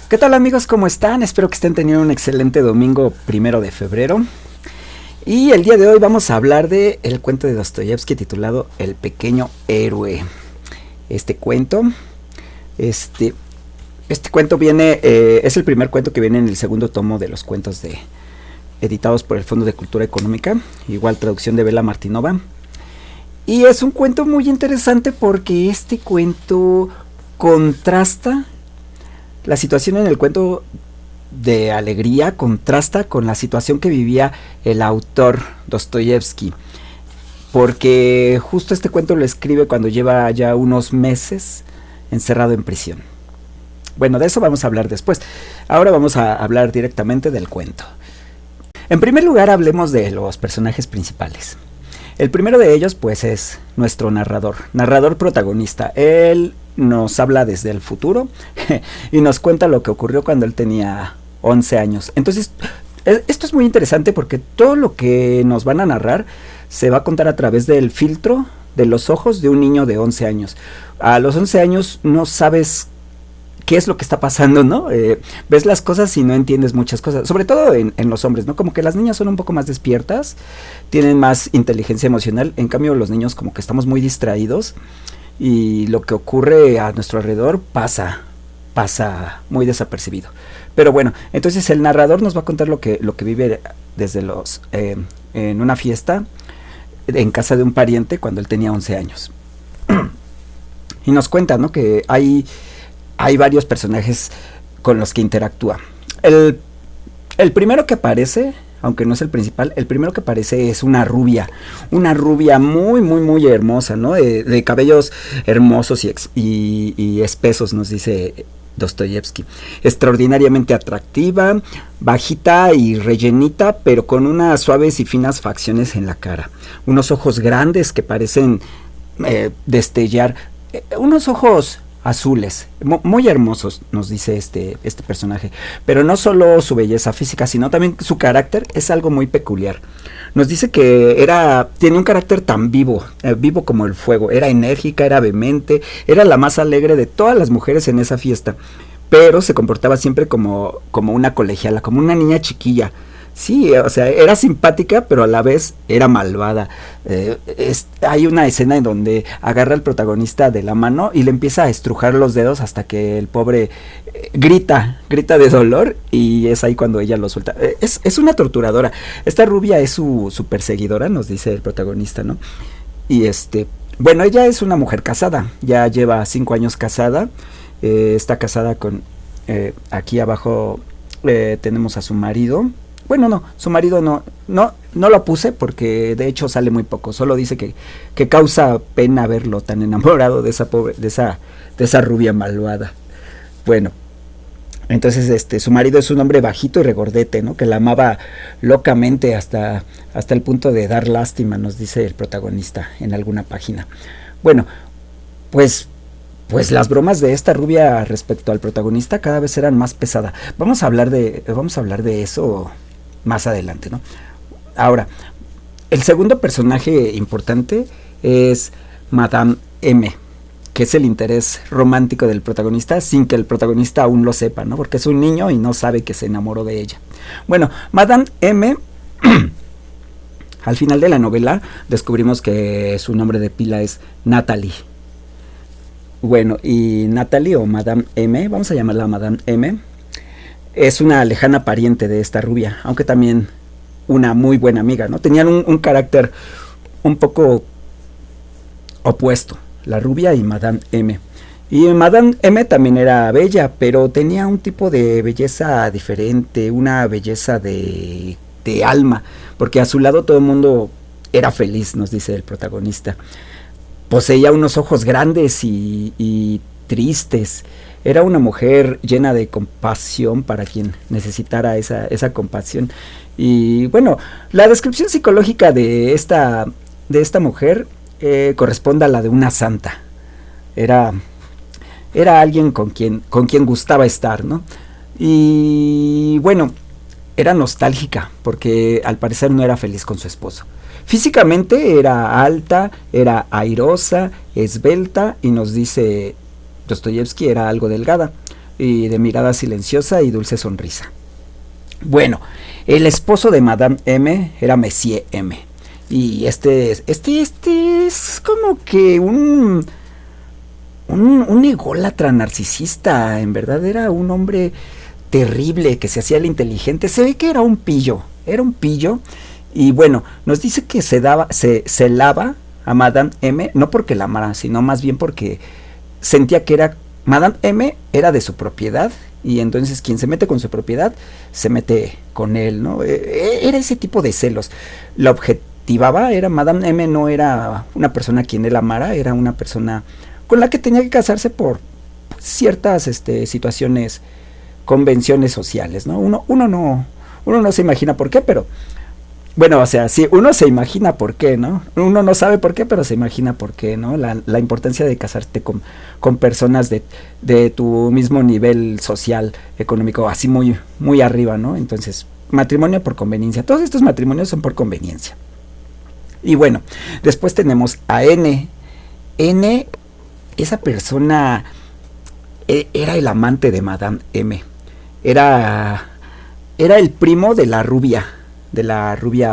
¿Qué tal amigos? ¿Cómo están? Espero que estén teniendo un excelente domingo 1 de febrero. Y el día de hoy vamos a hablar de el cuento de Dostoyevsky titulado El pequeño héroe. Este cuento viene, es el primer cuento que viene en el segundo tomo de los cuentos editados por el Fondo de Cultura Económica, igual traducción de Bela Martinova. Y es un cuento muy interesante porque este cuento contrasta la situación en el cuento de alegría, contrasta con la situación que vivía el autor Dostoyevsky, porque justo este cuento lo escribe cuando lleva ya unos meses encerrado en prisión. Bueno, de eso vamos a hablar después. Ahora vamos a hablar directamente del cuento. En primer lugar, hablemos de los personajes principales. El primero de ellos, pues, es nuestro narrador protagonista. Él nos habla desde el futuro y nos cuenta lo que ocurrió cuando él tenía 11 años. Entonces, esto es muy interesante porque todo lo que nos van a narrar se va a contar a través del filtro de los ojos de un niño de 11 años. A los 11 años no sabes qué es lo que está pasando, ¿no? Ves las cosas y no entiendes muchas cosas, sobre todo en los hombres, ¿no? Como que las niñas son un poco más despiertas, tienen más inteligencia emocional, en cambio los niños como que estamos muy distraídos y lo que ocurre a nuestro alrededor pasa muy desapercibido. Pero bueno, entonces el narrador nos va a contar lo que vive desde en una fiesta en casa de un pariente cuando él tenía 11 años. Y nos cuenta, ¿no? Que hay varios personajes con los que interactúa. El primero que aparece, aunque no es el principal, el primero que aparece es una rubia muy, muy, muy hermosa, ¿no? De cabellos hermosos y espesos, nos dice Dostoyevsky. Extraordinariamente atractiva, bajita y rellenita, pero con unas suaves y finas facciones en la cara. Unos ojos grandes que parecen destellar, unos ojos azules, muy hermosos, nos dice este personaje. Pero no solo su belleza física, sino también su carácter es algo muy peculiar. Nos dice que tenía un carácter tan vivo como el fuego. Era enérgica, era vehemente, era la más alegre de todas las mujeres en esa fiesta. Pero se comportaba siempre como una colegiala, como una niña chiquilla. Sí, o sea, era simpática, pero a la vez era malvada. Hay una escena en donde agarra al protagonista de la mano y le empieza a estrujar los dedos hasta que el pobre grita de dolor, y es ahí cuando ella lo suelta. Es una torturadora. Esta rubia es su perseguidora, nos dice el protagonista, ¿no? Y bueno, ella es una mujer casada, ya lleva 5 años casada, está casada con, aquí abajo tenemos a su marido. Bueno, no, su marido no lo puse porque de hecho sale muy poco. Solo dice que causa pena verlo tan enamorado de esa rubia malvada. Bueno, entonces su marido es un hombre bajito y regordete, ¿no? Que la amaba locamente hasta el punto de dar lástima, nos dice el protagonista en alguna página. Bueno, pues las bromas de esta rubia respecto al protagonista cada vez eran más pesadas. Vamos a hablar de eso más adelante, ¿no? Ahora, el segundo personaje importante es Madame M, que es el interés romántico del protagonista, sin que el protagonista aún lo sepa, ¿no? Porque es un niño y no sabe que se enamoró de ella. Bueno, Madame M, al final de la novela descubrimos que su nombre de pila es Natalie. Bueno, y Natalie o Madame M, vamos a llamarla Madame M, es una lejana pariente de esta rubia, aunque también una muy buena amiga, ¿no? Tenían un carácter un poco opuesto, la rubia y Madame M. Y Madame M también era bella, pero tenía un tipo de belleza diferente, una belleza de alma, porque a su lado todo el mundo era feliz, nos dice el protagonista. Poseía unos ojos grandes y tristes. Era una mujer llena de compasión para quien necesitara esa compasión. Y bueno, la descripción psicológica de esta mujer corresponde a la de una santa. Era alguien con quien gustaba estar, ¿no? Y bueno, era nostálgica porque al parecer no era feliz con su esposo. Físicamente era alta, era airosa, esbelta, y nos dice Dostoyevsky era algo delgada, y de mirada silenciosa y dulce sonrisa. Bueno, el esposo de Madame M era Monsieur M. Y este es como que un ególatra narcisista. En verdad era un hombre terrible que se hacía el inteligente. Se ve que era un pillo. Y bueno, nos dice que se lava a Madame M, no porque la amara, sino más bien porque sentía que Madame M era de su propiedad, y entonces quien se mete con su propiedad se mete con él, ¿no? Era ese tipo de celos. La objetivaba, Madame M no era una persona a quien él amara, era una persona con la que tenía que casarse por ciertas situaciones, convenciones sociales, ¿no? Uno no se imagina por qué, pero bueno, o sea, sí, uno se imagina por qué, ¿no? Uno no sabe por qué, pero se imagina por qué, ¿no? La importancia de casarte con personas de tu mismo nivel social, económico, así muy, muy arriba, ¿no? Entonces, matrimonio por conveniencia. Todos estos matrimonios son por conveniencia. Y bueno, después tenemos a N. N, esa persona era el amante de Madame M. Era el primo de la rubia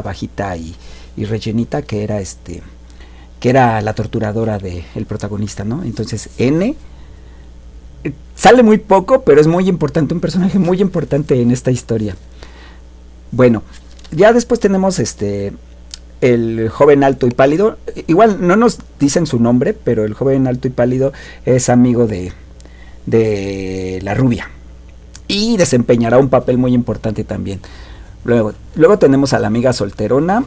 bajita y rellenita, que era la torturadora del protagonista, ¿no? Entonces N sale muy poco, pero es muy importante, un personaje muy importante en esta historia. Bueno, ya después tenemos el joven alto y pálido. Igual no nos dicen su nombre, pero el joven alto y pálido es amigo de la rubia y desempeñará un papel muy importante también. Luego tenemos a la amiga solterona.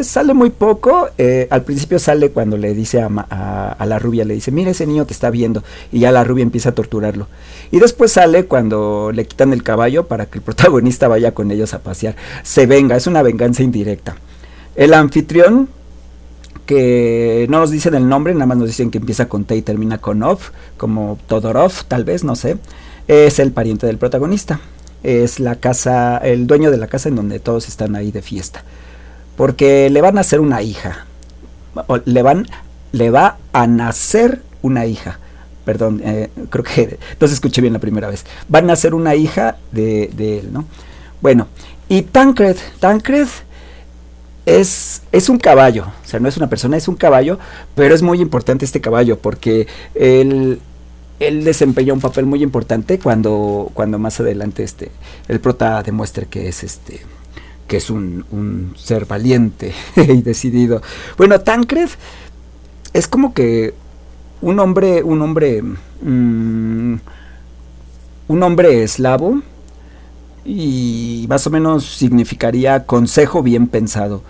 Sale muy poco. Al principio sale cuando le dice a la rubia, le dice, mira, ese niño te está viendo, y ya la rubia empieza a torturarlo. Y después sale cuando le quitan el caballo para que el protagonista vaya con ellos a pasear. Se venga, es una venganza indirecta. El anfitrión, que no nos dicen el nombre, nada más nos dicen que empieza con T y termina con Ov, como Todorov, tal vez, no sé. Es el pariente del protagonista. Es la casa, el dueño de la casa en donde todos están ahí de fiesta, porque le van a hacer una hija, le va a nacer una hija, perdón, creo que no se escuché bien la primera vez, van a nacer una hija de él, ¿no? Bueno, y Tancred es un caballo, o sea, no es una persona, es un caballo, pero es muy importante este caballo, porque él desempeña un papel muy importante cuando más adelante el prota demuestre que es un ser valiente y decidido. Bueno, Tancred es como que un hombre eslavo, y más o menos significaría consejo bien pensado.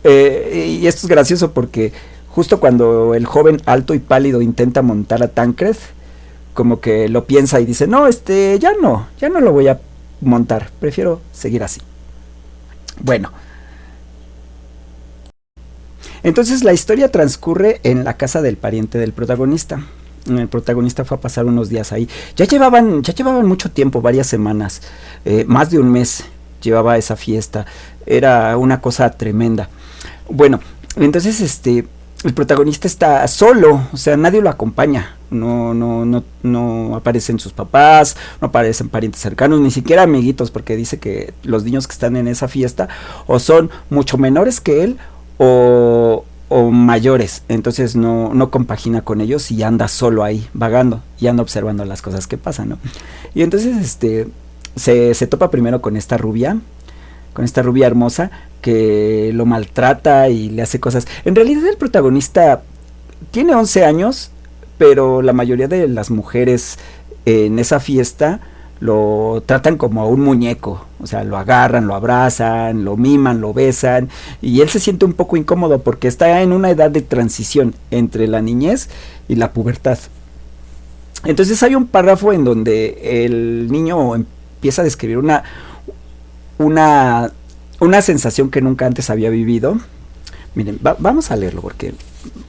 Y esto es gracioso porque justo cuando el joven alto y pálido intenta montar a Tancred, como que lo piensa y dice, no, ya no lo voy a montar, prefiero seguir así. Bueno, entonces la historia transcurre en la casa del pariente del protagonista. El protagonista fue a pasar unos días ahí. Ya llevaban mucho tiempo, varias semanas, más de un mes llevaba esa fiesta. Era una cosa tremenda. Bueno, entonces el protagonista está solo, o sea, nadie lo acompaña, no aparecen sus papás, no aparecen parientes cercanos, ni siquiera amiguitos, porque dice que los niños que están en esa fiesta o son mucho menores que él o mayores, entonces no compagina con ellos y anda solo ahí, vagando, y anda observando las cosas que pasan, ¿no? Y entonces se topa primero con esta rubia hermosa, que lo maltrata y le hace cosas. En realidad el protagonista tiene 11 años, pero la mayoría de las mujeres en esa fiesta lo tratan como a un muñeco, o sea, lo agarran, lo abrazan, lo miman, lo besan, y él se siente un poco incómodo porque está en una edad de transición entre la niñez y la pubertad. Entonces hay un párrafo en donde el niño empieza a describir una sensación que nunca antes había vivido. Miren, vamos a leerlo porque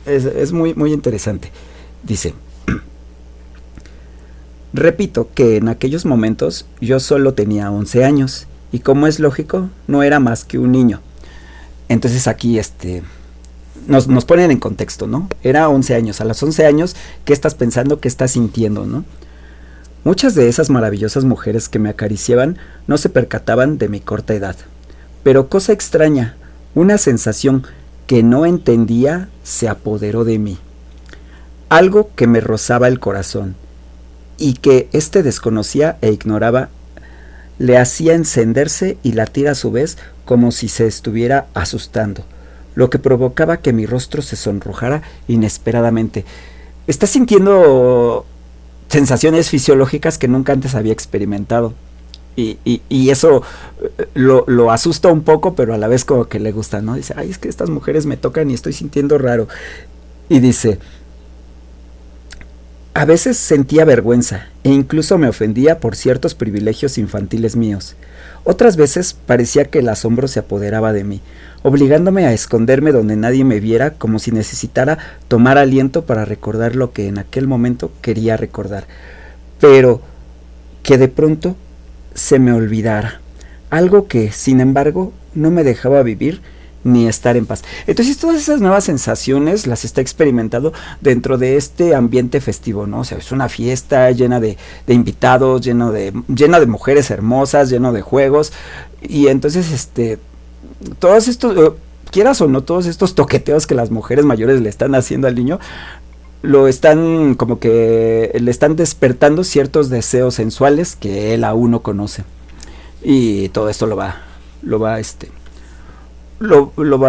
es muy, muy interesante. Dice, repito que en aquellos momentos yo solo tenía 11 años y, como es lógico, no era más que un niño. Entonces aquí nos ponen en contexto, ¿no? Era 11 años. A los 11 años, ¿qué estás pensando? ¿Qué estás sintiendo, no? Muchas de esas maravillosas mujeres que me acariciaban no se percataban de mi corta edad. Pero cosa extraña, una sensación que no entendía se apoderó de mí. Algo que me rozaba el corazón y que éste desconocía e ignoraba le hacía encenderse y latir a su vez como si se estuviera asustando, lo que provocaba que mi rostro se sonrojara inesperadamente. Está sintiendo sensaciones fisiológicas que nunca antes había experimentado. Y eso lo asusta un poco, pero a la vez como que le gusta, ¿no? Dice, ay, es que estas mujeres me tocan y estoy sintiendo raro. Y dice, a veces sentía vergüenza e incluso me ofendía por ciertos privilegios infantiles míos. Otras veces parecía que el asombro se apoderaba de mí, obligándome a esconderme donde nadie me viera, como si necesitara tomar aliento para recordar lo que en aquel momento quería recordar, pero que de pronto se me olvidara, algo que, sin embargo, no me dejaba vivir ni estar en paz. Entonces todas esas nuevas sensaciones las está experimentando dentro de este ambiente festivo, ¿no? O sea, es una fiesta llena de invitados, llena de mujeres hermosas, lleno de juegos, y entonces todos estos, quieras o no, todos estos toqueteos que las mujeres mayores le están haciendo al niño, lo están como que le están despertando ciertos deseos sensuales que él aún no conoce, y todo esto lo va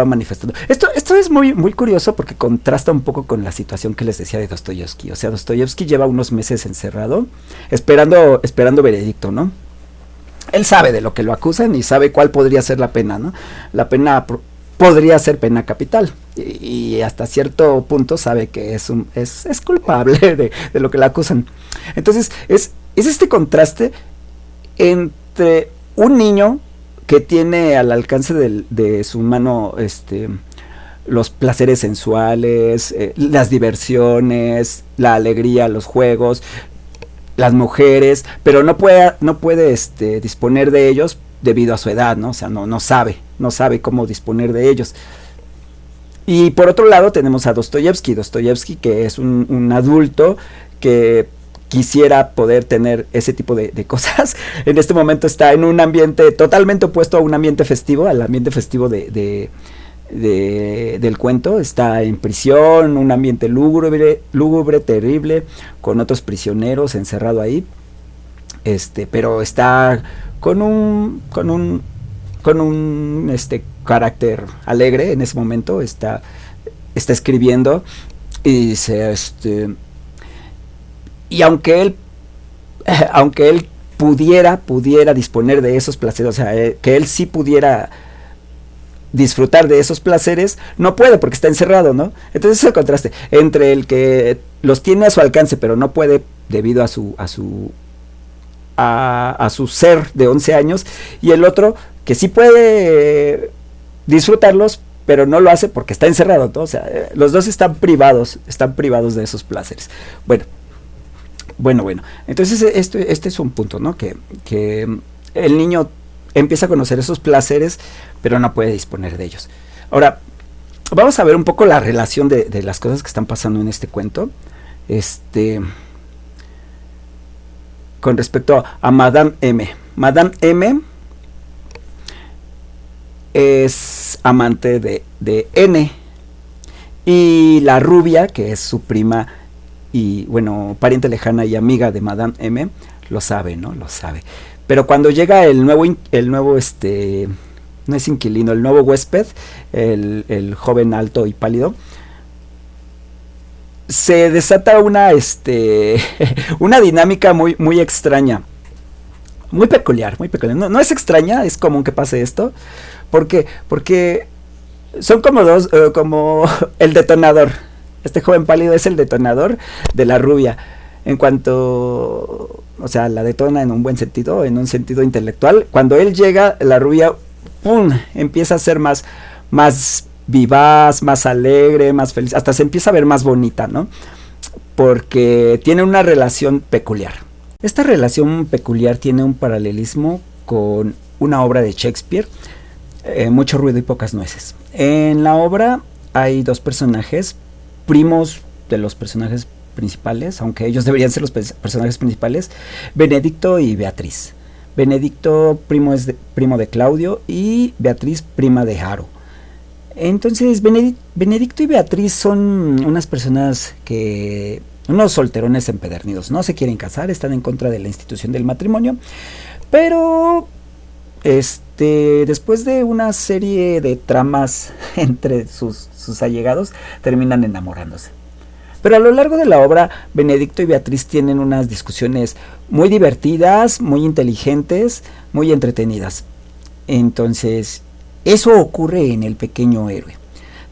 manifestando. Esto es muy curioso porque contrasta un poco con la situación que les decía de Dostoyevsky. O sea, Dostoyevsky lleva unos meses encerrado esperando veredicto, ¿no? Él sabe de lo que lo acusan y sabe cuál podría ser la pena, ¿no? La pena podría ser pena capital y hasta cierto punto sabe que es culpable de lo que le acusan. Entonces es este contraste entre un niño que tiene al alcance de su mano los placeres sensuales, las diversiones, la alegría, los juegos, las mujeres, pero no puede disponer de ellos debido a su edad, ¿no? O sea, no sabe cómo disponer de ellos. Y por otro lado tenemos a Dostoyevsky, que es un adulto que quisiera poder tener ese tipo de cosas. En este momento está en un ambiente totalmente opuesto a un ambiente festivo, al ambiente festivo del cuento. Está en prisión, un ambiente lúgubre, terrible, con otros prisioneros encerrado ahí. Pero está con un carácter alegre en ese momento. Está escribiendo y dice y aunque él pudiera disponer de esos placeres, o sea, que él sí pudiera disfrutar de esos placeres, no puede porque está encerrado, ¿no? Entonces es el contraste entre el que los tiene a su alcance pero no puede debido a su ser de 11 años, y el otro que sí puede disfrutarlos pero no lo hace porque está encerrado, ¿no? O sea, los dos están privados de esos placeres. Bueno, entonces este es un punto, ¿no? Que el niño empieza a conocer esos placeres, pero no puede disponer de ellos. Ahora, vamos a ver un poco la relación de las cosas que están pasando en este cuento. Con respecto a Madame M. Madame M es amante de N, y la rubia, que es su prima y bueno, pariente lejana y amiga de Madame M, lo sabe, ¿no? Lo sabe. Pero cuando llega el nuevo no es inquilino, el nuevo huésped, el joven alto y pálido, se desata una una dinámica muy extraña, muy peculiar. No es extraña, es común que pase esto, porque son como dos, como el detonador. Este joven pálido es el detonador de la rubia. En cuanto, o sea, la detona en un buen sentido, en un sentido intelectual. Cuando él llega, la rubia, ¡pum!, empieza a ser más vivaz, más alegre, más feliz. Hasta se empieza a ver más bonita, ¿no? Porque tiene una relación peculiar. Esta relación peculiar tiene un paralelismo con una obra de Shakespeare, Mucho ruido y pocas nueces. En la obra hay dos personajes, primos de los personajes principales, aunque ellos deberían ser los personajes principales, Benedicto y Beatriz. Benedicto primo de Claudio y Beatriz prima de Haro. Entonces Benedicto y Beatriz son unas personas que, unos solterones empedernidos, no se quieren casar, están en contra de la institución del matrimonio, pero después de una serie de tramas entre sus allegados, terminan enamorándose. Pero a lo largo de la obra, Benedicto y Beatriz tienen unas discusiones muy divertidas, muy inteligentes, muy entretenidas. Entonces, eso ocurre en El pequeño héroe.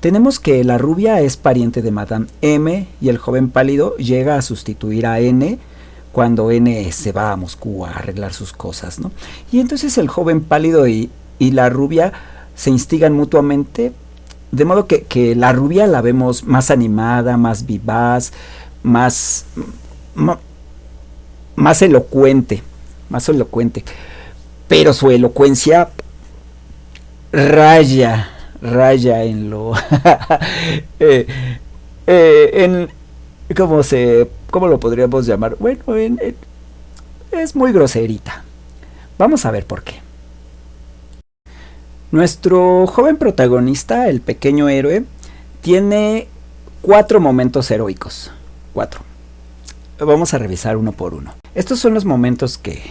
Tenemos que la rubia es pariente de Madame M y el joven pálido llega a sustituir a N cuando N se va a Moscú a arreglar sus cosas, ¿no? Y entonces el joven pálido y la rubia se instigan mutuamente, de modo que la rubia la vemos más animada, más vivaz, más elocuente, pero su elocuencia raya en lo ¿cómo lo podríamos llamar? Bueno, es muy groserita. Vamos a ver por qué. Nuestro joven protagonista, el pequeño héroe, tiene 4 momentos heroicos. 4. Vamos a revisar uno por uno. Estos son los momentos que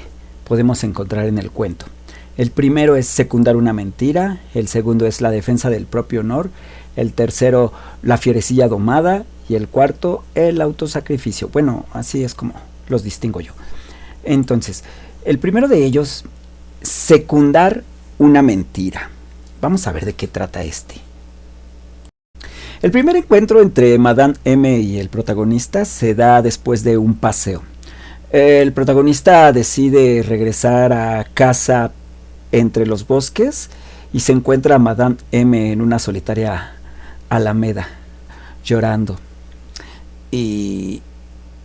podemos encontrar en el cuento. El primero es secundar una mentira, el segundo es la defensa del propio honor, el tercero la fierecilla domada y el cuarto el autosacrificio. Bueno, así es como los distingo yo. Entonces, el primero de ellos, secundar una mentira. Vamos a ver de qué trata este. El primer encuentro entre Madame M y el protagonista se da después de un paseo. El protagonista decide regresar a casa entre los bosques y se encuentra a Madame M en una solitaria alameda, llorando. Y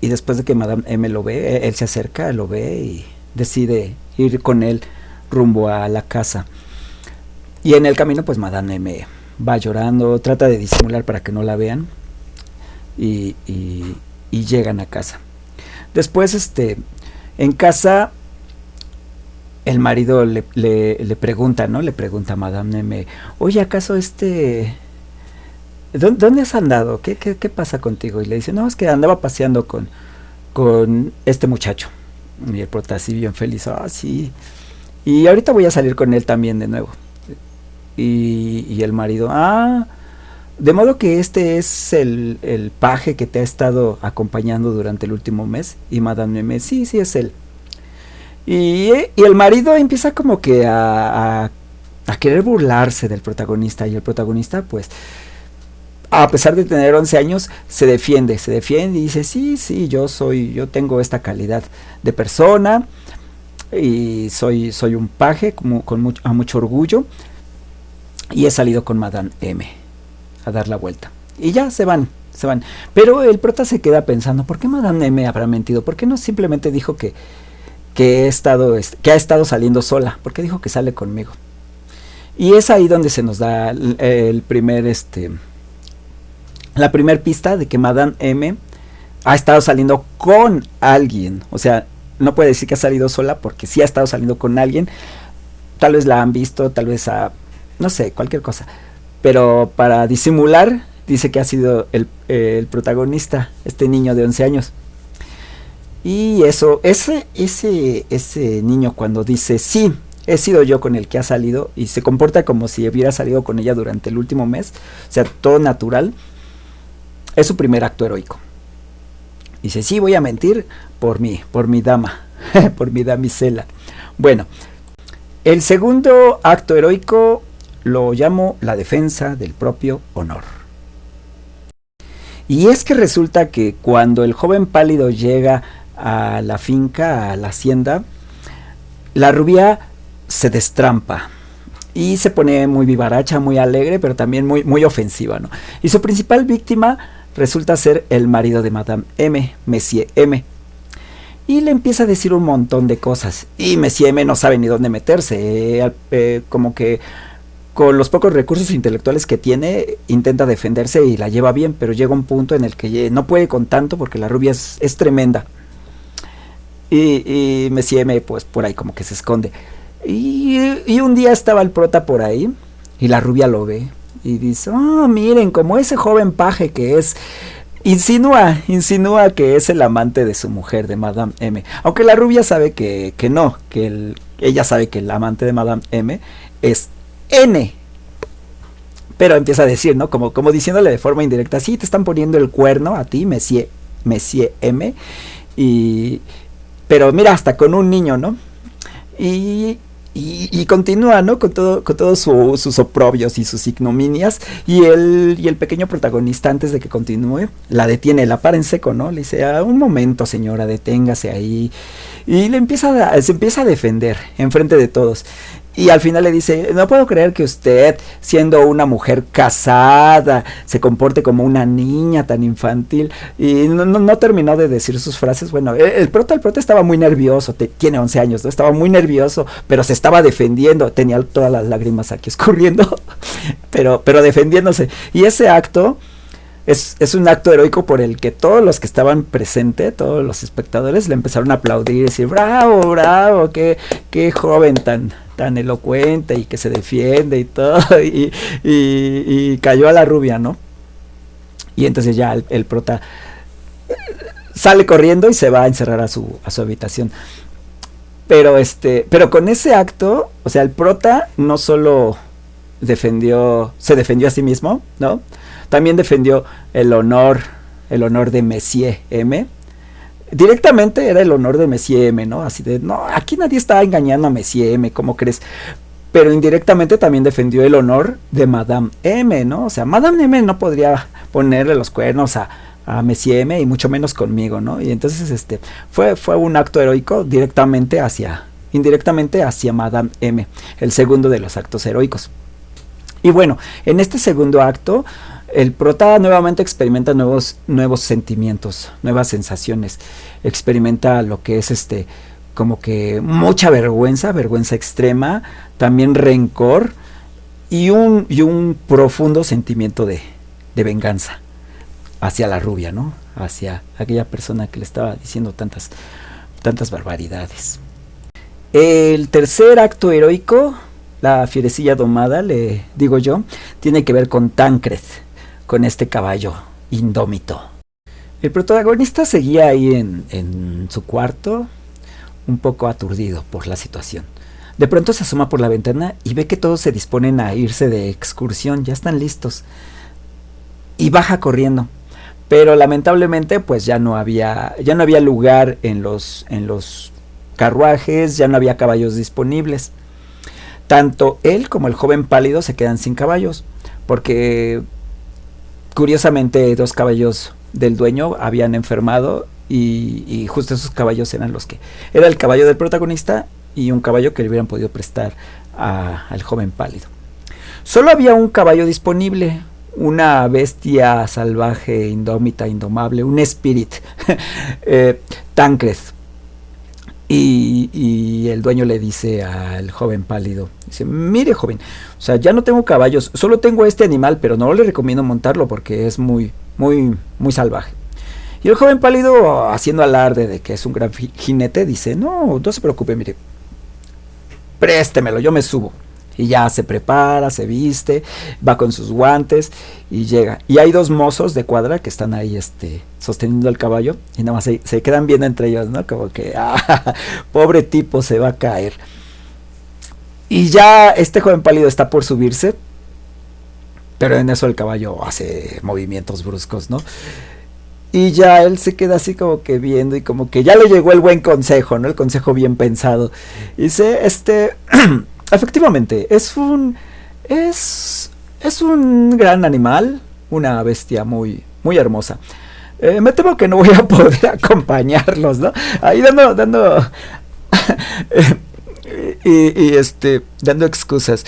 después de que Madame M lo ve, él se acerca, lo ve y decide ir con él rumbo a la casa. Y en el camino pues Madame M va llorando, trata de disimular para que no la vean y llegan a casa. Después en casa el marido le pregunta, ¿no? Le pregunta a Madame M, oye, ¿acaso ¿dónde has andado? ¿Qué pasa contigo? Y le dice, no, es que andaba paseando con este muchacho. Y el prota así bien feliz, sí. Y ahorita voy a salir con él también de nuevo. Y el marido, de modo que este es el paje que te ha estado acompañando durante el último mes. Y Madame M, sí, es él. Y el marido empieza como que a querer burlarse del protagonista. Y el protagonista, pues, a pesar de tener 11 años, se defiende y dice, sí, yo tengo esta calidad de persona y soy un paje a mucho orgullo y he salido con Madame M a dar la vuelta. Y ya se van. Pero el prota se queda pensando, ¿por qué Madame M habrá mentido? ¿Por qué no simplemente dijo que ha estado saliendo sola? ¿Por qué dijo que sale conmigo? Y es ahí donde se nos da la primer pista de que Madame M ha estado saliendo con alguien. O sea, no puede decir que ha salido sola porque sí ha estado saliendo con alguien. Tal vez la han visto, tal vez no sé, cualquier cosa. Pero para disimular, dice que ha sido el protagonista, este niño de 11 años. Y eso, ese niño cuando dice, sí, he sido yo con el que ha salido, y se comporta como si hubiera salido con ella durante el último mes, o sea, todo natural, es su primer acto heroico. Dice, sí, voy a mentir por mi dama, por mi damisela. Bueno, el segundo acto heroico lo llamo la defensa del propio honor. Y es que resulta que cuando el joven pálido llega a la finca, a la hacienda, la rubia se destrampa y se pone muy vivaracha, muy alegre, pero también muy, muy ofensiva, ¿no? Y su principal víctima resulta ser el marido de Madame M, Monsieur M. Y le empieza a decir un montón de cosas. Y Monsieur M no sabe ni dónde meterse. Como que con los pocos recursos intelectuales que tiene, intenta defenderse y la lleva bien, pero llega un punto en el que no puede con tanto porque la rubia es tremenda. Y Messi M, pues por ahí como que se esconde. Y un día estaba el prota por ahí y la rubia lo ve y dice, oh, miren, como ese joven paje que es... Insinúa que es el amante de su mujer, de Madame M. Aunque la rubia sabe que no, ella sabe que el amante de Madame M es N. Pero empieza a decir, ¿no? Como diciéndole de forma indirecta, sí, te están poniendo el cuerno a ti, Monsieur M. Pero mira, hasta con un niño, ¿no? Y continúa, ¿no? Con todos sus oprobios y sus ignominias. Y el pequeño protagonista, antes de que continúe, la detiene, la para en seco, ¿no? Le dice, un momento, señora, deténgase ahí. Y se empieza a defender enfrente de todos. Y al final le dice, no puedo creer que usted, siendo una mujer casada, se comporte como una niña tan infantil. Y no terminó de decir sus frases. Bueno, el prota estaba muy nervioso, tiene 11 años, ¿no? Estaba muy nervioso, pero se estaba defendiendo, tenía todas las lágrimas aquí escurriendo, pero defendiéndose. Y ese acto es un acto heroico por el que todos los que estaban presentes, todos los espectadores, le empezaron a aplaudir y decir, bravo, bravo, qué joven tan elocuente y que se defiende y todo, y cayó a la rubia, ¿no? Y entonces ya el prota sale corriendo y se va a encerrar a su habitación. Pero con ese acto, o sea, el prota no solo se defendió a sí mismo, ¿no? También defendió el honor de Monsieur M. Directamente era el honor de Monsieur M, ¿no? Así de, no, aquí nadie está engañando a Monsieur M, ¿cómo crees? Pero indirectamente también defendió el honor de Madame M, ¿no? O sea, Madame M no podría ponerle los cuernos a Monsieur M y mucho menos conmigo, ¿no? Y entonces fue un acto heroico indirectamente hacia Madame M, el segundo de los actos heroicos. Y bueno, en este segundo acto, el prota nuevamente experimenta nuevos sentimientos, nuevas sensaciones. Experimenta lo que es como que mucha vergüenza extrema, también rencor y un profundo sentimiento de venganza hacia la rubia, ¿no? Hacia aquella persona que le estaba diciendo tantas barbaridades. El tercer acto heroico, la fierecilla domada, le digo yo, tiene que ver con Tancred, con este caballo indómito. El protagonista seguía ahí en su cuarto, un poco aturdido por la situación. De pronto se asoma por la ventana y ve que todos se disponen a irse de excursión, ya están listos. Y baja corriendo. Pero lamentablemente pues ya no había lugar en los carruajes, ya no había caballos disponibles. Tanto él como el joven pálido se quedan sin caballos, porque curiosamente 2 caballos del dueño habían enfermado y justo esos caballos eran era el caballo del protagonista y un caballo que le hubieran podido prestar al joven pálido. Solo había un caballo disponible, una bestia salvaje, indómita, indomable, un spirit, Tancred. Y el dueño le dice al joven pálido, dice, mire joven, o sea, ya no tengo caballos, solo tengo este animal, pero no le recomiendo montarlo porque es muy salvaje. Y el joven pálido, haciendo alarde de que es un gran jinete, dice, no se preocupe, mire, préstemelo, yo me subo. Y ya se prepara, se viste, va con sus guantes y llega. Y hay 2 mozos de cuadra que están ahí sosteniendo el caballo y nada más se quedan viendo entre ellos, ¿no? Como que, pobre tipo, se va a caer. Y ya este joven pálido está por subirse, pero en eso el caballo hace movimientos bruscos, ¿no? Y ya él se queda así como que viendo y como que ya le llegó el buen consejo, ¿no? El consejo bien pensado. Y dice, efectivamente, es un gran animal, una bestia muy hermosa. Me temo que no voy a poder acompañarlos, ¿no? Ahí dando dando excusas.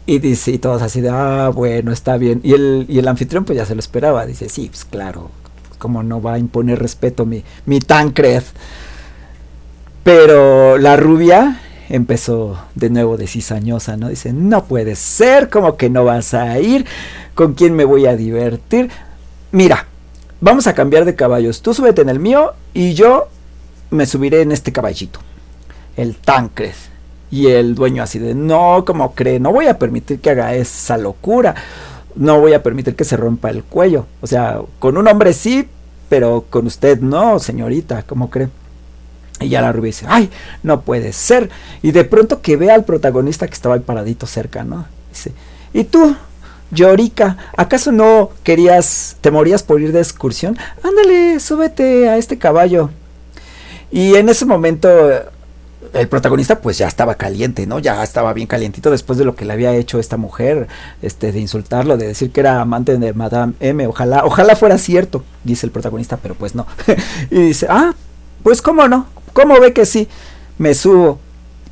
Y dice, y todos así de, bueno, está bien. Y el anfitrión pues ya se lo esperaba. Dice, sí, pues claro, como no va a imponer respeto mi Tancred. Pero la rubia empezó de nuevo de cizañosa, ¿no? Dice, no puede ser, ¿cómo que no vas a ir? ¿Con quién me voy a divertir? Mira, vamos a cambiar de caballos, tú súbete en el mío y yo me subiré en este caballito, el Tancred. Y el dueño así de, no, ¿cómo cree? No voy a permitir que haga esa locura, no voy a permitir que se rompa el cuello. O sea, con un hombre sí, pero con usted no, señorita, ¿cómo cree? Y ya la rubia dice, ay, no puede ser. Y de pronto que ve al protagonista que estaba ahí paradito cerca, ¿no? Dice, ¿y tú, Llorica, acaso no te morías por ir de excursión? Ándale, súbete a este caballo. Y en ese momento el protagonista pues ya estaba caliente, ¿no? Ya estaba bien calientito después de lo que le había hecho esta mujer, de insultarlo, de decir que era amante de Madame M. Ojalá fuera cierto, dice el protagonista, pero pues no. Y dice, pues cómo no, cómo ve que sí, me subo.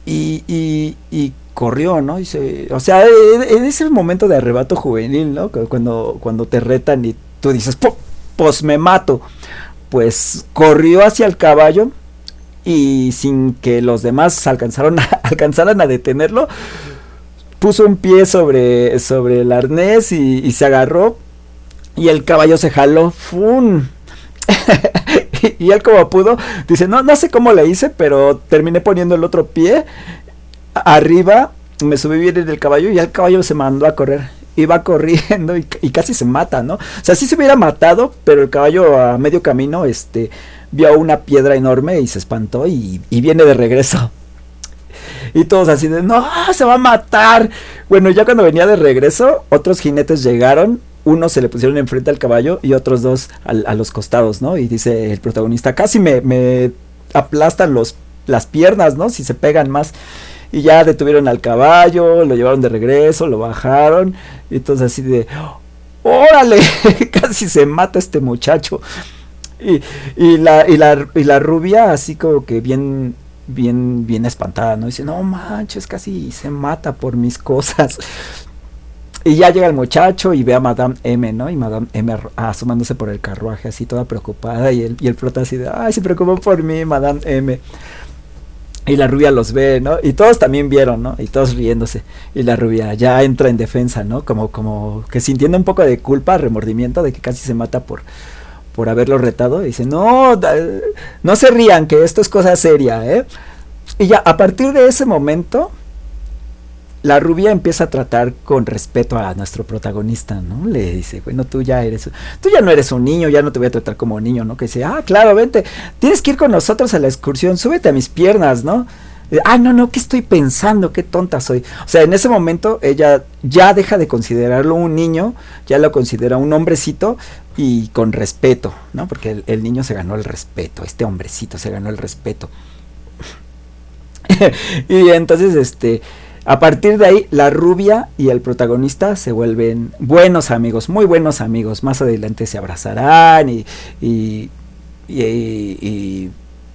Y corrió, ¿no? Dice, o sea, en ese momento de arrebato juvenil, ¿no? Cuando te retan y tú dices, pues me mato. Pues corrió hacia el caballo y sin que los demás alcanzaran a detenerlo, puso un pie sobre el arnés y se agarró y el caballo se jaló. ¡Fum! Y él como pudo, dice, no sé cómo le hice, pero terminé poniendo el otro pie arriba, me subí bien en el caballo y el caballo se mandó a correr. Iba corriendo y casi se mata, ¿no? O sea, sí se hubiera matado, pero el caballo a medio camino, vio una piedra enorme y se espantó y viene de regreso. Y todos así de, no, se va a matar. Bueno, ya cuando venía de regreso, otros jinetes llegaron, uno se le pusieron enfrente al caballo y otros dos a los costados, ¿no? Y dice el protagonista, casi me aplastan las piernas, ¿no? Si se pegan más. Y ya detuvieron al caballo, lo llevaron de regreso, lo bajaron. Y entonces así de, ¡órale! Casi se mata este muchacho. Y la rubia así como que bien espantada, ¿no? Dice, no manches, casi se mata por mis cosas. Y ya llega el muchacho y ve a Madame M, ¿no? Y Madame M asomándose por el carruaje así toda preocupada. Y el prota así de, ay, se preocupó por mí, Madame M. Y la rubia los ve, ¿no? Y todos también vieron, ¿no? Y todos riéndose. Y la rubia ya entra en defensa, ¿no? Como que sintiendo un poco de culpa, remordimiento de que casi se mata por haberlo retado. Y dice, no se rían, que esto es cosa seria, ¿eh? Y ya, a partir de ese momento, la rubia empieza a tratar con respeto a nuestro protagonista, ¿no? Le dice, bueno, tú ya no eres un niño, ya no te voy a tratar como niño, ¿no? Que dice, claro, vente, tienes que ir con nosotros a la excursión, súbete a mis piernas, ¿no? No, ¿qué estoy pensando? Qué tonta soy. O sea, en ese momento ella ya deja de considerarlo un niño, ya lo considera un hombrecito y con respeto, ¿no? Porque el niño se ganó el respeto, este hombrecito se ganó el respeto. Y entonces, a partir de ahí, la rubia y el protagonista se vuelven buenos amigos, muy buenos amigos. Más adelante se abrazarán y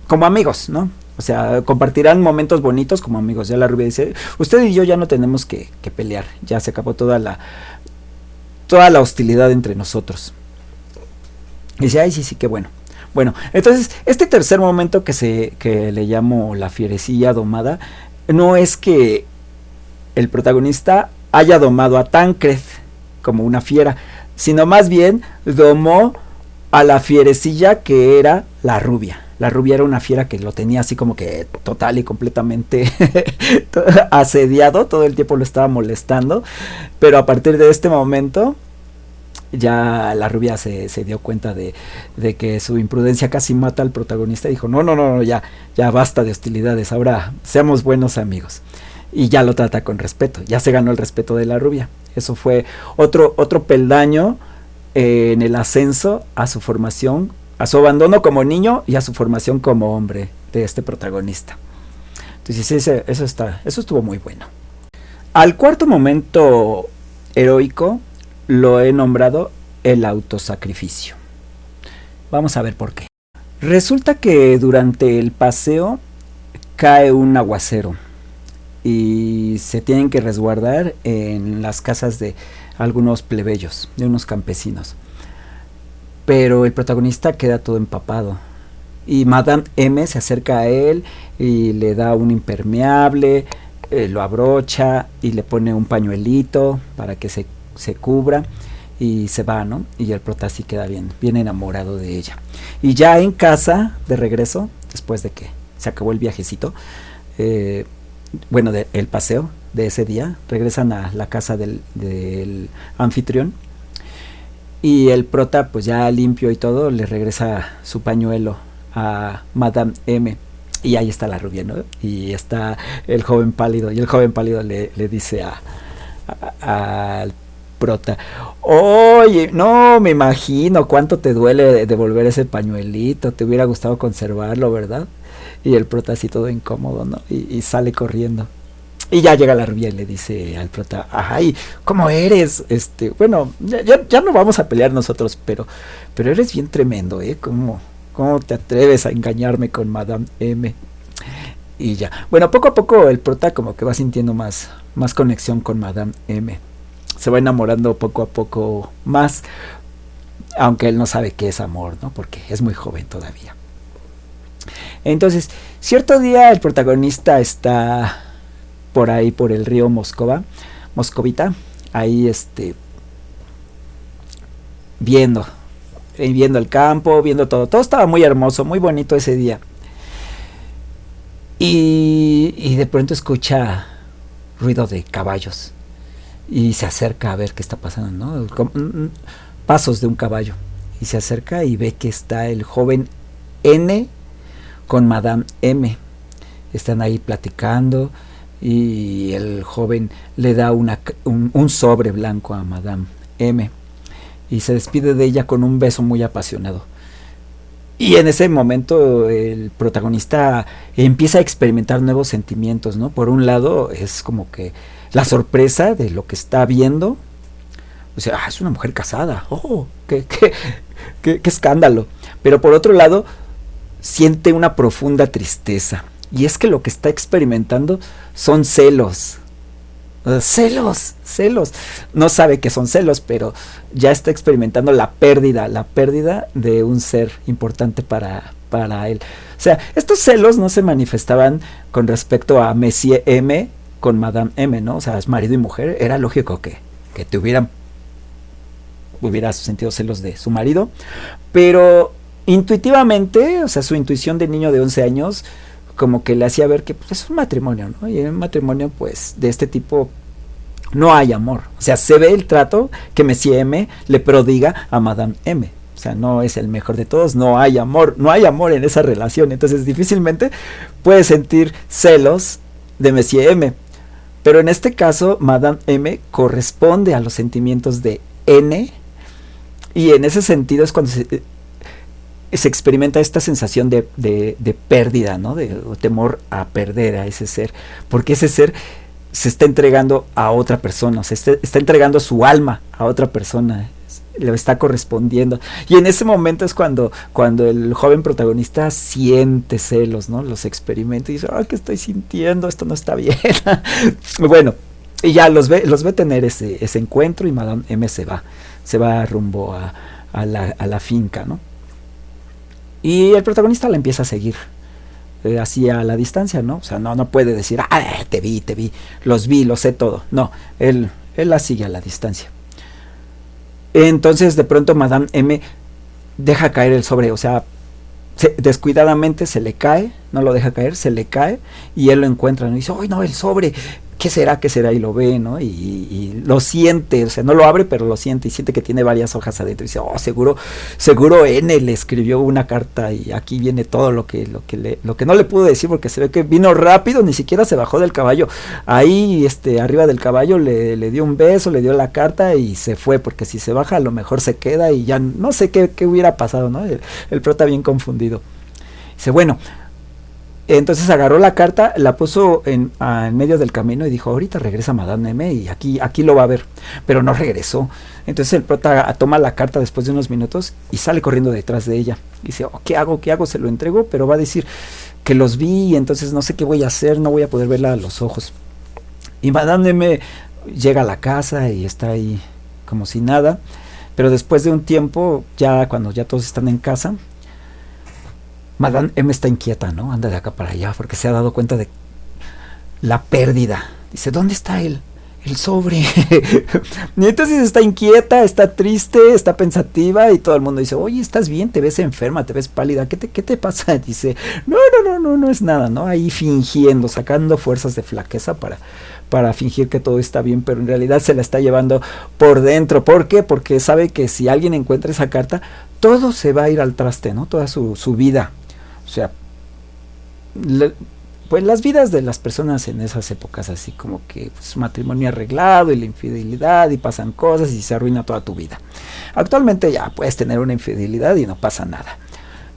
como amigos, ¿no? O sea, compartirán momentos bonitos como amigos. Ya la rubia dice, usted y yo ya no tenemos que pelear. Ya se acabó toda la hostilidad entre nosotros. Y dice, ay, sí, qué bueno. Bueno, entonces, este tercer momento que le llamo la fierecilla domada, no es que el protagonista haya domado a Tancred como una fiera, sino más bien domó a la fierecilla que era la rubia. La rubia era una fiera que lo tenía así como que total y completamente asediado, todo el tiempo lo estaba molestando, pero a partir de este momento ya la rubia se dio cuenta de que su imprudencia casi mata al protagonista y dijo, no, ya basta de hostilidades, ahora seamos buenos amigos. Y ya lo trata con respeto, ya se ganó el respeto de la rubia. Eso fue otro peldaño en el ascenso a su formación, a su abandono como niño y a su formación como hombre de este protagonista. Entonces eso estuvo muy bueno. Al cuarto momento heroico lo he nombrado el autosacrificio. Vamos a ver por qué. Resulta que durante el paseo cae un aguacero y se tienen que resguardar en las casas de algunos plebeyos, de unos campesinos. Pero el protagonista queda todo empapado Y Madame M se acerca a él y le da un impermeable, lo abrocha y le pone un pañuelito para que se cubra y se va, ¿no? Y el prota sí queda bien enamorado de ella. Y ya en casa, de regreso, después de que se acabó el viajecito, el paseo de ese día, regresan a la casa del anfitrión y el prota, pues ya limpio y todo, le regresa su pañuelo a Madame M. Y ahí está la rubia, ¿no? Y está el joven pálido. Y el joven pálido le dice al prota: oye, no me imagino cuánto te duele devolver ese pañuelito. Te hubiera gustado conservarlo, ¿verdad? Y el prota así todo incómodo, ¿no? Y sale corriendo. Y ya llega la rubia y le dice al prota: ay, ¿cómo eres? Bueno, ya no vamos a pelear nosotros, pero eres bien tremendo, ¿eh? ¿Cómo te atreves a engañarme con Madame M? Y ya. Bueno, poco a poco el prota como que va sintiendo más conexión con Madame M. Se va enamorando poco a poco más, aunque él no sabe qué es amor, ¿no? Porque es muy joven todavía. Entonces, cierto día el protagonista está por ahí, por el río Moscovita, ahí viendo el campo, viendo todo estaba muy hermoso, muy bonito ese día. Y de pronto escucha ruido de caballos y se acerca a ver qué está pasando, ¿no? Pasos de un caballo, y se acerca y ve que está el joven N con Madame M. Están ahí platicando y el joven le da un sobre blanco a Madame M y se despide de ella con un beso muy apasionado. Y en ese momento el protagonista empieza a experimentar nuevos sentimientos, ¿no? Por un lado es como que la sorpresa de lo que está viendo. O sea, es una mujer casada. ¡Oh! ¡Qué escándalo! Pero por otro lado siente una profunda tristeza. Y es que lo que está experimentando son celos. Celos. No sabe que son celos, pero ya está experimentando la pérdida de un ser importante para él. O sea, estos celos no se manifestaban con respecto a Monsieur M con Madame M, ¿no? O sea, es marido y mujer. Era lógico que hubiera sentido celos de su marido, pero intuitivamente, o sea, su intuición de niño de 11 años como que le hacía ver que pues, es un matrimonio, ¿no? Y en un matrimonio pues de este tipo no hay amor. O sea, se ve el trato que Monsieur M le prodiga a Madame M. O sea, no es el mejor de todos, no hay amor en esa relación. Entonces difícilmente puede sentir celos de Monsieur M. Pero en este caso Madame M corresponde a los sentimientos de N, y en ese sentido es cuando se experimenta esta sensación de pérdida, ¿no? De temor a perder a ese ser, porque ese ser se está entregando a otra persona, se está entregando su alma a otra persona, le está correspondiendo. Y en ese momento es cuando el joven protagonista siente celos, ¿no? Los experimenta y dice: ¿qué estoy sintiendo? Esto no está bien. Bueno, y ya los ve tener ese encuentro, y Madame M se va rumbo a la finca, ¿no? Y el protagonista la empieza a seguir así a la distancia, ¿no? O sea, no puede decir: te vi, los sé todo. No, él la sigue a la distancia. Entonces de pronto Madame M deja caer el sobre, o sea, descuidadamente se le cae, no lo deja caer, se le cae, y él lo encuentra, ¿no? Y dice: ¡ay, no, el sobre! ¿Qué será? Y lo ve, ¿no? Y lo siente, o sea, no lo abre, pero lo siente, y siente que tiene varias hojas adentro. Y dice: seguro N le escribió una carta, y aquí viene todo lo que no le pudo decir, porque se ve que vino rápido, ni siquiera se bajó del caballo. Ahí, arriba del caballo le dio un beso, le dio la carta y se fue, porque si se baja a lo mejor se queda y ya no sé qué hubiera pasado, ¿no? El prota bien confundido. Dice: bueno. Entonces agarró la carta, la puso en medio del camino y dijo: ahorita regresa Madame M y aquí lo va a ver. Pero no regresó. Entonces el prota toma la carta después de unos minutos y sale corriendo detrás de ella. Dice: ¿qué hago? Se lo entrego, pero va a decir que los vi, y entonces no sé qué voy a hacer, no voy a poder verla a los ojos. Y Madame M llega a la casa y está ahí como si nada. Pero después de un tiempo, ya cuando ya todos están en casa, Madame M está inquieta, ¿no? Anda de acá para allá porque se ha dado cuenta de la pérdida. Dice, ¿dónde está el sobre? Y entonces está inquieta, está triste, está pensativa y todo el mundo dice, oye, ¿estás bien? Te ves enferma, te ves pálida, ¿qué te pasa? Dice, no es nada, ¿no? Ahí fingiendo, sacando fuerzas de flaqueza para fingir que todo está bien, pero en realidad se la está llevando por dentro. ¿Por qué? Porque sabe que si alguien encuentra esa carta, todo se va a ir al traste, ¿no? Toda su vida. O sea, pues las vidas de las personas en esas épocas, así como que pues, matrimonio arreglado y la infidelidad y pasan cosas y se arruina toda tu vida. Actualmente ya puedes tener una infidelidad y no pasa nada,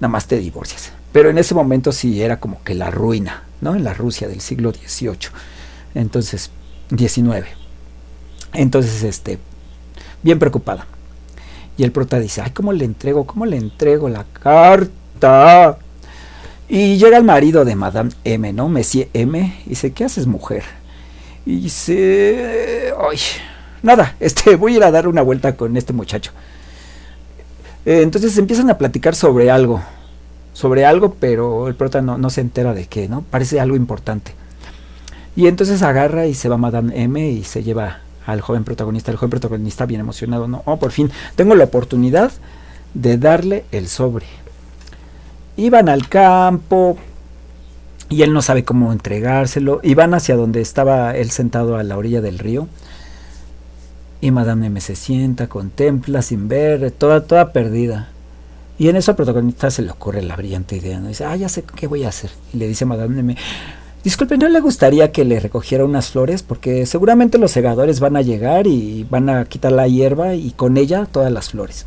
nada más te divorcias. Pero en ese momento sí era como que la ruina, ¿no? En la Rusia del siglo XVIII, entonces, XIX. Entonces, bien preocupada. Y el prota dice, ay, ¿cómo le entrego la carta? Y llega el marido de Madame M, ¿no? Monsieur M, y dice, ¿qué haces, mujer? Y dice, ay, nada, voy a ir a dar una vuelta con este muchacho. Entonces empiezan a platicar sobre algo, pero el prota no se entera de qué, ¿no? Parece algo importante. Y entonces agarra y se va Madame M y se lleva al joven protagonista. El joven protagonista bien emocionado, ¿no? Oh, por fin, tengo la oportunidad de darle el sobre. Iban al campo y él no sabe cómo entregárselo. Y van hacia donde estaba él sentado a la orilla del río. Y Madame M se sienta, contempla sin ver, toda perdida. Y en eso al protagonista se le ocurre la brillante idea, ¿no? Dice, ya sé qué voy a hacer. Y le dice a Madame M, disculpe, ¿no le gustaría que le recogiera unas flores? Porque seguramente los segadores van a llegar y van a quitar la hierba y con ella todas las flores.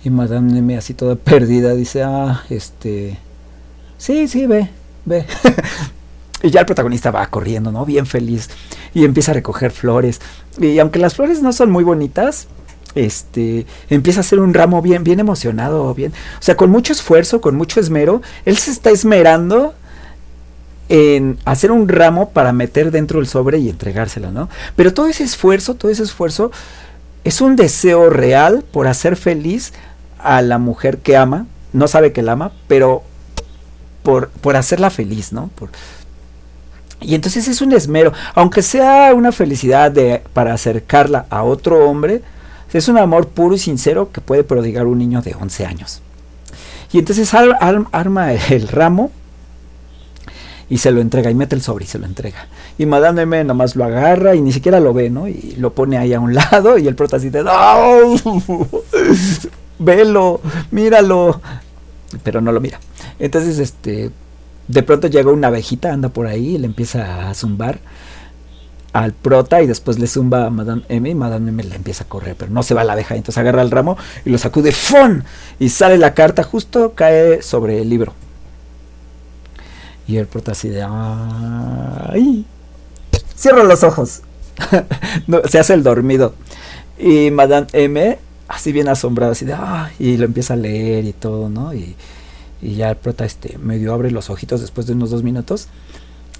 Y Madame M así toda perdida dice, sí, ve. Y ya el protagonista va corriendo, ¿no? Bien feliz. Y empieza a recoger flores. Y aunque las flores no son muy bonitas, empieza a hacer un ramo bien emocionado, bien. O sea, con mucho esfuerzo, con mucho esmero, él se está esmerando en hacer un ramo para meter dentro el sobre y entregárselo, ¿no? Pero todo ese esfuerzo es un deseo real por hacer feliz a la mujer que ama. No sabe que la ama, pero por hacerla feliz, ¿no? Y entonces es un esmero, aunque sea una felicidad para acercarla a otro hombre, es un amor puro y sincero que puede prodigar un niño de 11 años. Y entonces arma el ramo y se lo entrega, y mete el sobre y se lo entrega. Y Madame M nomás lo agarra y ni siquiera lo ve, ¿no? Y lo pone ahí a un lado y el prota así de, ¡oh! Velo, míralo. Pero no lo mira. Entonces, de pronto llega una abejita, anda por ahí y le empieza a zumbar al prota y después le zumba a Madame M y Madame M le empieza a correr, pero no se va la abeja. Entonces agarra el ramo y lo sacude, ¡fon! Y sale la carta, justo cae sobre el libro. Y el prota así de, ¡ay! Cierra los ojos. No, se hace el dormido. Y Madame M, así bien asombrada, así de, ¡ay! Y lo empieza a leer y todo, ¿no? Y ya el prota medio abre los ojitos después de unos 2 minutos.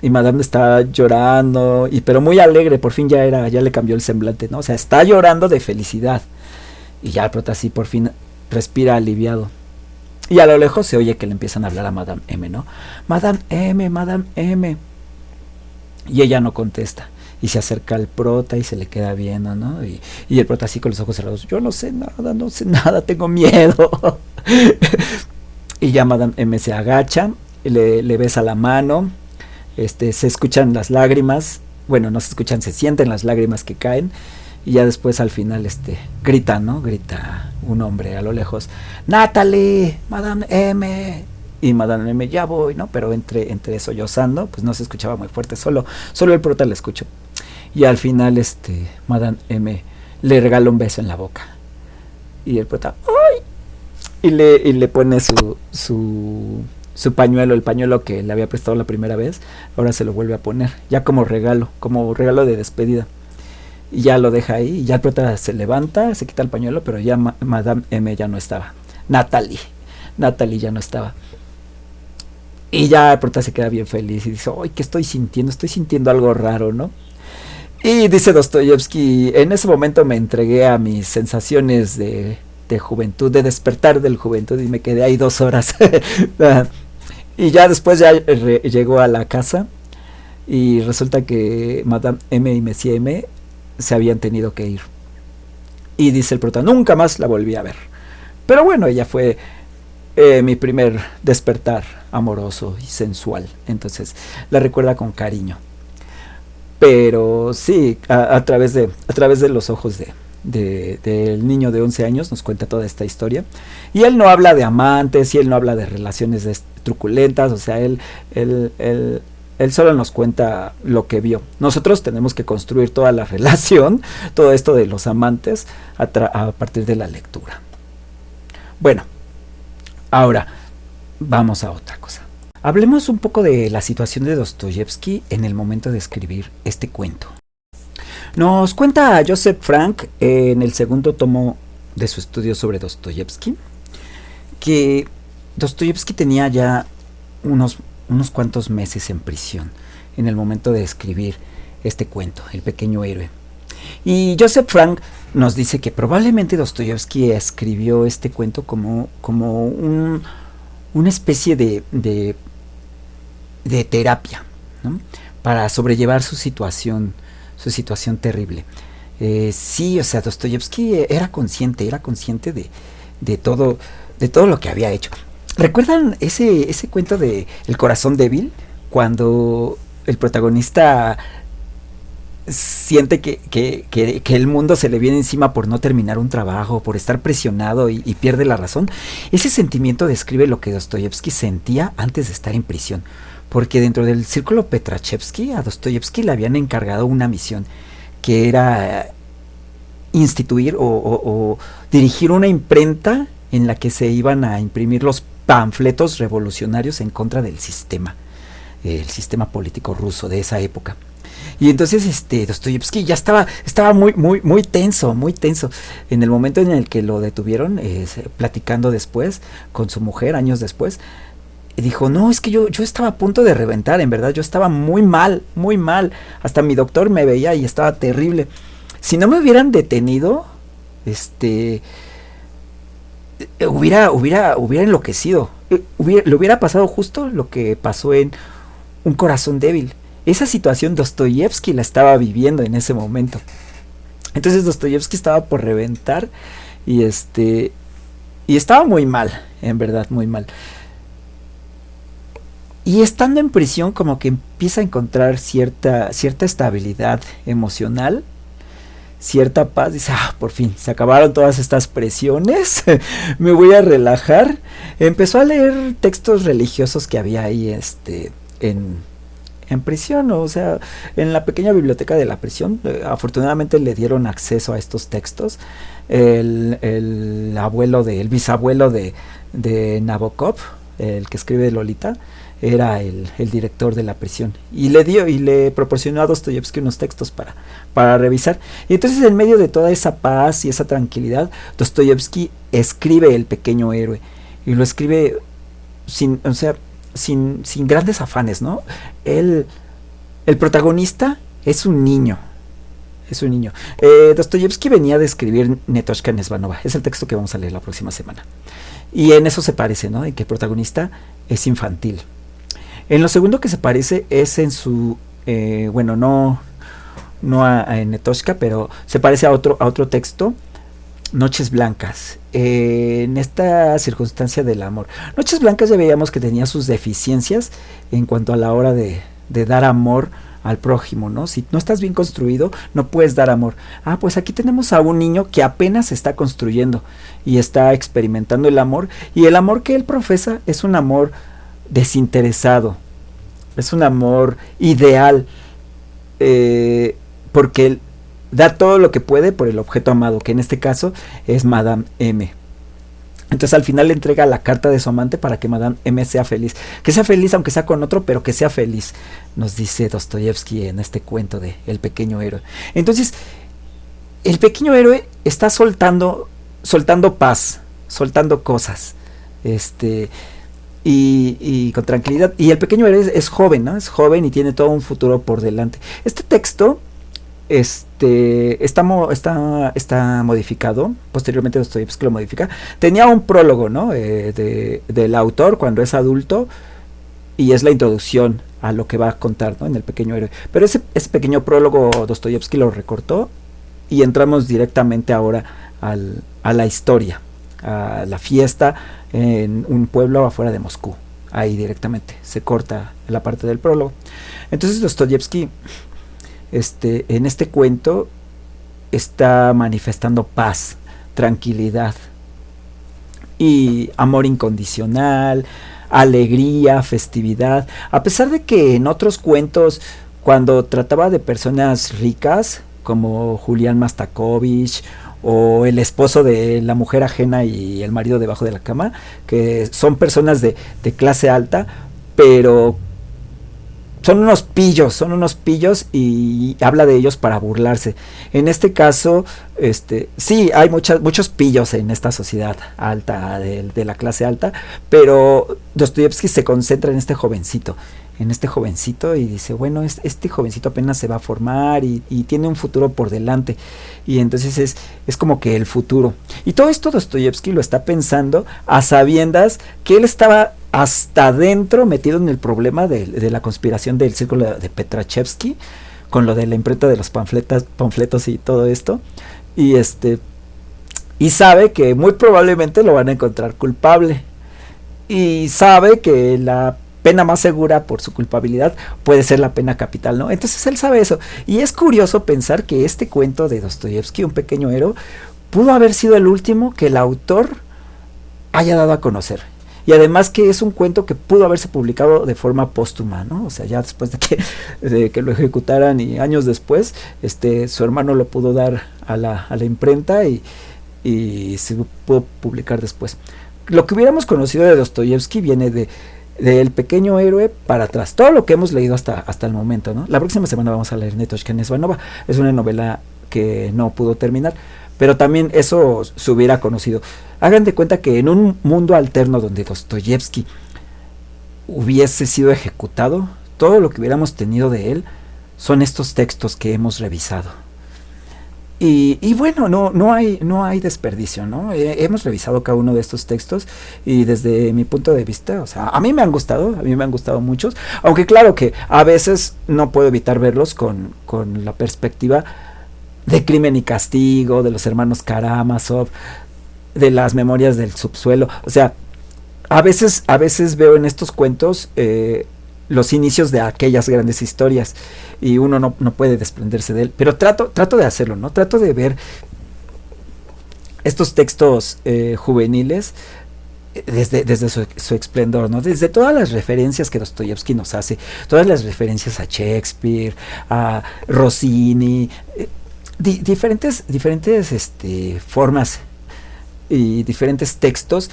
Y Madame está llorando, pero muy alegre, por fin ya le cambió el semblante, ¿no? O sea, está llorando de felicidad. Y ya el prota así por fin respira aliviado. Y a lo lejos se oye que le empiezan a hablar a Madame M, ¿no? Madame M, Madame M. Y ella no contesta. Y se acerca al prota y se le queda viendo, ¿no? Y el prota así con los ojos cerrados. Yo no sé nada, tengo miedo. Y ya Madame M se agacha, le besa la mano. Se escuchan las lágrimas. Bueno, no se escuchan, se sienten las lágrimas que caen. Y ya después al final grita, ¿no? Grita un hombre a lo lejos, Natalie, Madame M. Y Madame M, ya voy, ¿no? Pero entre sollozando, pues no se escuchaba muy fuerte, solo el prota le escuchó. Y al final Madame M le regala un beso en la boca. Y el prota, ¡ay! Y le pone su pañuelo, el pañuelo que le había prestado la primera vez, ahora se lo vuelve a poner, ya como regalo de despedida. Y ya lo deja ahí, y ya el prota se levanta, se quita el pañuelo, pero ya Madame M ya no estaba. Natalie ya no estaba. Y ya el prota se queda bien feliz y dice, ¡ay, qué estoy sintiendo! Estoy sintiendo algo raro, ¿no? Y dice Dostoyevsky, en ese momento me entregué a mis sensaciones de de juventud, de despertar del juventud, y me quedé ahí 2 horas. Y ya después ya llegó a la casa y resulta que Madame M y Monsieur M se habían tenido que ir. Y dice el prota, nunca más la volví a ver. Pero bueno, ella fue mi primer despertar amoroso y sensual. Entonces la recuerda con cariño. Pero sí, a través de los ojos del niño de 11 años nos cuenta toda esta historia. Y él no habla de amantes, y él no habla de relaciones truculentas, o sea, él solo nos cuenta lo que vio. Nosotros tenemos que construir toda la relación, todo esto de los amantes, a partir de la lectura. Bueno, ahora vamos a otra cosa. Hablemos un poco de la situación de Dostoyevsky en el momento de escribir este cuento. Nos cuenta Joseph Frank en el segundo tomo de su estudio sobre Dostoyevsky que Dostoyevsky tenía ya unos cuantos meses en prisión en el momento de escribir este cuento, El pequeño héroe. Y Joseph Frank nos dice que probablemente Dostoyevsky escribió este cuento como una especie de terapia, ¿no? Para sobrellevar su situación terrible. Sí, o sea, Dostoyevsky era consciente de todo lo que había hecho. ¿Recuerdan ese cuento de El corazón débil? Cuando el protagonista siente que el mundo se le viene encima por no terminar un trabajo, por estar presionado y pierde la razón. Ese sentimiento describe lo que Dostoyevsky sentía antes de estar en prisión, porque dentro del círculo Petrachevsky a Dostoyevsky le habían encargado una misión que era instituir o dirigir una imprenta en la que se iban a imprimir los panfletos revolucionarios en contra del sistema, el sistema político ruso de esa época. Y entonces Dostoyevsky ya estaba muy tenso en el momento en el que lo detuvieron, platicando después con su mujer años después. Dijo, no, es que yo estaba a punto de reventar, en verdad, yo estaba muy mal, hasta mi doctor me veía y estaba terrible. Si no me hubieran detenido, hubiera enloquecido. Le hubiera pasado justo lo que pasó en Un corazón débil. Esa situación Dostoyevsky la estaba viviendo en ese momento. Entonces Dostoyevsky estaba por reventar y estaba muy mal, en verdad, muy mal. Y estando en prisión como que empieza a encontrar cierta estabilidad emocional, cierta paz. Dice, por fin, se acabaron todas estas presiones, me voy a relajar. Empezó a leer textos religiosos que había ahí en prisión, o sea, en la pequeña biblioteca de la prisión. Afortunadamente le dieron acceso a estos textos. El bisabuelo de Nabokov, el que escribe Lolita, era el director de la prisión, y le proporcionó a Dostoyevsky unos textos para revisar. Y entonces, en medio de toda esa paz y esa tranquilidad, Dostoyevsky escribe El pequeño héroe, y lo escribe sin grandes afanes, ¿no? El protagonista es un niño. Dostoyevsky venía de escribir Netoshka Nesvanova, es el texto que vamos a leer la próxima semana, y en eso se parece, ¿no? En que el protagonista es infantil. En lo segundo que se parece es en su no a Netoshka, pero se parece a otro texto, Noches Blancas. En esta circunstancia del amor, Noches Blancas ya veíamos que tenía sus deficiencias en cuanto a la hora de dar amor al prójimo, ¿no? Si no estás bien construido, no puedes dar amor. Pues aquí tenemos a un niño que apenas se está construyendo y está experimentando el amor, y el amor que él profesa es un amor desinteresado, es un amor ideal, porque él da todo lo que puede por el objeto amado, que en este caso es Madame M. Entonces al final le entrega la carta de su amante para que Madame M sea feliz. Que sea feliz aunque sea con otro, pero que sea feliz, nos dice Dostoyevsky en este cuento de El pequeño héroe. Entonces, el pequeño héroe está soltando paz, soltando cosas, y con tranquilidad. Y el pequeño héroe es joven, ¿no? Es joven y tiene todo un futuro por delante. Este texto está modificado. Posteriormente Dostoyevsky lo modifica. Tenía un prólogo, ¿no? Del autor cuando es adulto, y es la introducción a lo que va a contar, ¿no? En El pequeño héroe. Pero ese pequeño prólogo Dostoyevsky lo recortó y entramos directamente ahora a la historia, a la fiesta en un pueblo afuera de Moscú. Ahí directamente se corta la parte del prólogo. Entonces Dostoyevsky, en este cuento, está manifestando paz, tranquilidad y amor incondicional, alegría, festividad, a pesar de que en otros cuentos, cuando trataba de personas ricas como Julián Mastakovich o el esposo de la mujer ajena y el marido debajo de la cama, que son personas de clase alta, pero son unos pillos y habla de ellos para burlarse. En este caso, sí, hay muchos pillos en esta sociedad alta, de la clase alta, pero Dostoyevsky se concentra en este jovencito, y dice, bueno, este jovencito apenas se va a formar y tiene un futuro por delante, y entonces es como que el futuro. Y todo esto Dostoyevsky lo está pensando a sabiendas que él estaba hasta adentro metido en el problema de la conspiración del círculo de Petrachevsky, con lo de la imprenta de los panfletos y todo esto, y sabe que muy probablemente lo van a encontrar culpable, y sabe que la pena más segura por su culpabilidad puede ser la pena capital, ¿no? Entonces él sabe eso, y es curioso pensar que este cuento de Dostoyevsky, Un pequeño héroe, pudo haber sido el último que el autor haya dado a conocer. Y además que es un cuento que pudo haberse publicado de forma póstuma, ¿no? O sea, ya después de que lo ejecutaran, y años después, su hermano lo pudo dar a la imprenta y se pudo publicar después. Lo que hubiéramos conocido de Dostoyevsky viene de El pequeño héroe para atrás, todo lo que hemos leído hasta el momento, ¿no? La próxima semana vamos a leer Netochka Nesvanova, es una novela que no pudo terminar, pero también eso se hubiera conocido. Hagan de cuenta que en un mundo alterno donde Dostoyevsky hubiese sido ejecutado, todo lo que hubiéramos tenido de él son estos textos que hemos revisado. Y bueno, no hay desperdicio, ¿no? Hemos revisado cada uno de estos textos y desde mi punto de vista, o sea, a mí me han gustado muchos, aunque claro que a veces no puedo evitar verlos con la perspectiva de Crimen y Castigo, de los hermanos Karamazov, de las Memorias del subsuelo. O sea, a veces veo en estos cuentos los inicios de aquellas grandes historias y uno no puede desprenderse de él, pero trato de hacerlo, ¿no? Trato de ver estos textos juveniles desde su esplendor, ¿no? Desde todas las referencias que Dostoyevsky nos hace, todas las referencias a Shakespeare, a Rossini, diferentes formas y diferentes textos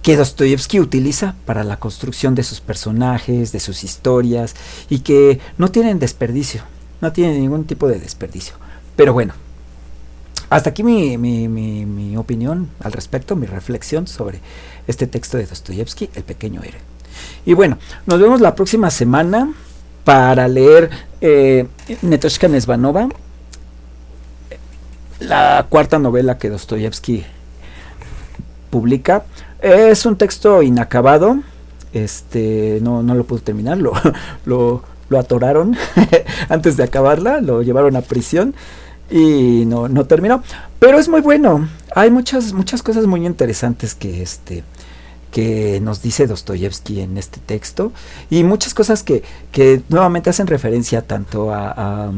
que Dostoyevsky utiliza para la construcción de sus personajes, de sus historias, y que no tienen desperdicio, no tienen ningún tipo de desperdicio. Pero bueno, hasta aquí mi opinión al respecto, mi reflexión sobre este texto de Dostoyevsky, El pequeño héroe. Y bueno, nos vemos la próxima semana para leer Netochka Nesvanova, la cuarta novela que Dostoyevsky publica. Es un texto inacabado, no lo pudo terminar, lo atoraron antes de acabarla, lo llevaron a prisión y no terminó, pero es muy bueno. Hay muchas cosas muy interesantes que nos dice Dostoyevsky en este texto, y muchas cosas que nuevamente hacen referencia tanto a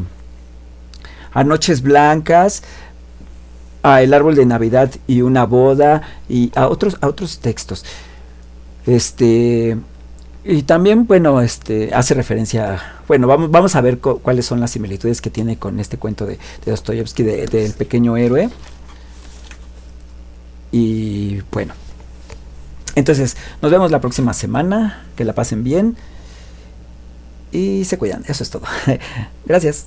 Noches Blancas, a El árbol de Navidad y una boda, y a otros textos. Y también, bueno, hace referencia, bueno, vamos a ver cuáles son las similitudes que tiene con este cuento de Dostoyevsky del pequeño héroe. Y bueno, entonces nos vemos la próxima semana, que la pasen bien y se cuidan, eso es todo. Gracias.